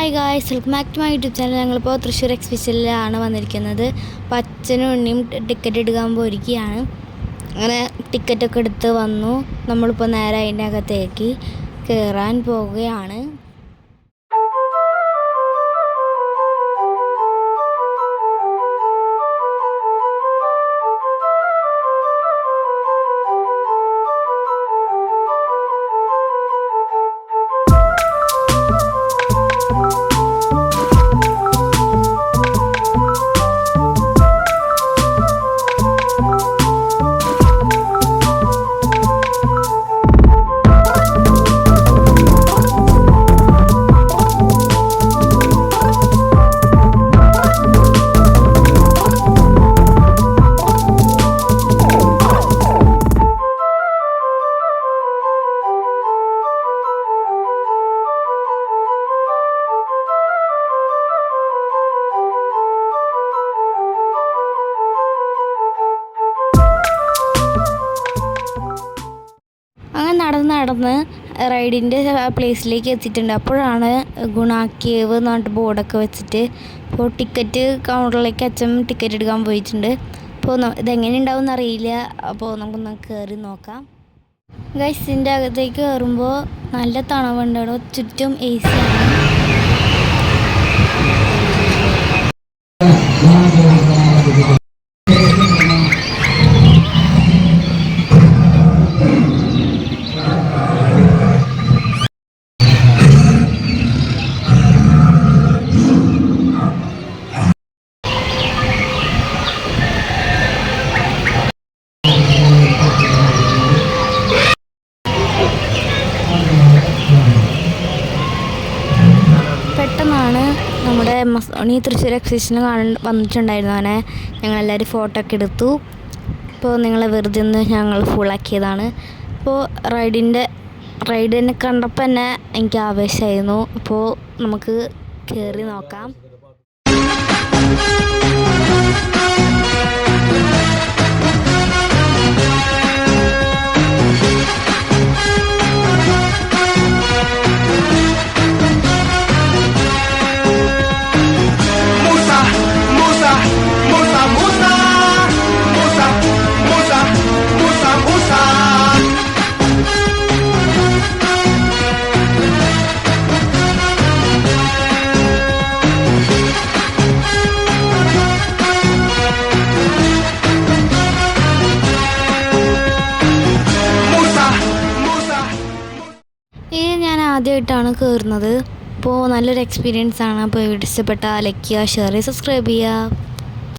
Hi guys, welcome back to my YouTube channel. ഞങ്ങളിപ്പോൾ തൃശ്ശൂർ എക്സിബിഷനിലാണ് വന്നിരിക്കുന്നത്. അപ്പോൾ അച്ഛനും ഉണ്ണിയും ടിക്കറ്റ് എടുക്കാൻ പോയിരിക്കുകയാണ്. അങ്ങനെ ടിക്കറ്റൊക്കെ എടുത്ത് വന്നു. നമ്മളിപ്പോൾ നേരെ അതിൻ്റെ അകത്തേക്ക് കയറാൻ പോവുകയാണ്. അങ്ങനെ നടന്ന് റൈഡിൻ്റെ പ്ലേസിലേക്ക് എത്തിയിട്ടുണ്ട്. അപ്പോഴാണ് ഗുണ കേവ് എന്ന് പറഞ്ഞിട്ട് ബോർഡൊക്കെ വെച്ചിട്ട് ഇപ്പോൾ ടിക്കറ്റ് കൗണ്ടറിലേക്ക് അച്ഛൻ ടിക്കറ്റ് എടുക്കാൻ പോയിട്ടുണ്ട്. അപ്പോൾ ഇതെങ്ങനെ ഉണ്ടാവും എന്നറിയില്ല. അപ്പോൾ നമുക്കൊന്ന് കയറി നോക്കാം. ഗൈസ്, ഇതിൻ്റെ അകത്തേക്ക് കയറുമ്പോൾ നല്ല തണവുണ്ട്. അവിടെ ചുറ്റും AC ആണ്. പെട്ടെന്നാണ് നമ്മുടെ മസോണി തൃശ്ശൂർ എക്സിബിഷന് വന്നിട്ടുണ്ടായിരുന്നു. അങ്ങനെ ഞങ്ങളെല്ലാവരും ഫോട്ടോ ഒക്കെ എടുത്തു. ഇപ്പോൾ നിങ്ങളെ വെറുതെ ഒന്ന് ഞങ്ങൾ ഫുള്ളാക്കിയതാണ്. അപ്പോൾ റൈഡിനെ കണ്ടപ്പോൾ തന്നെ എനിക്ക് ആവേശമായിരുന്നു. അപ്പോൾ നമുക്ക് കയറി നോക്കാം. ഇത് ഞാൻ ആദ്യമായിട്ടാണ് കയറുന്നത്. അപ്പോൾ നല്ലൊരു എക്സ്പീരിയൻസ് ആണ്. അപ്പോൾ വീഡിയോ ഇഷ്ടപ്പെട്ടാൽ ലൈക്ക് ചെയ്യുക, ഷെയർ ചെയ്യുക, സബ്സ്ക്രൈബ് ചെയ്യുക.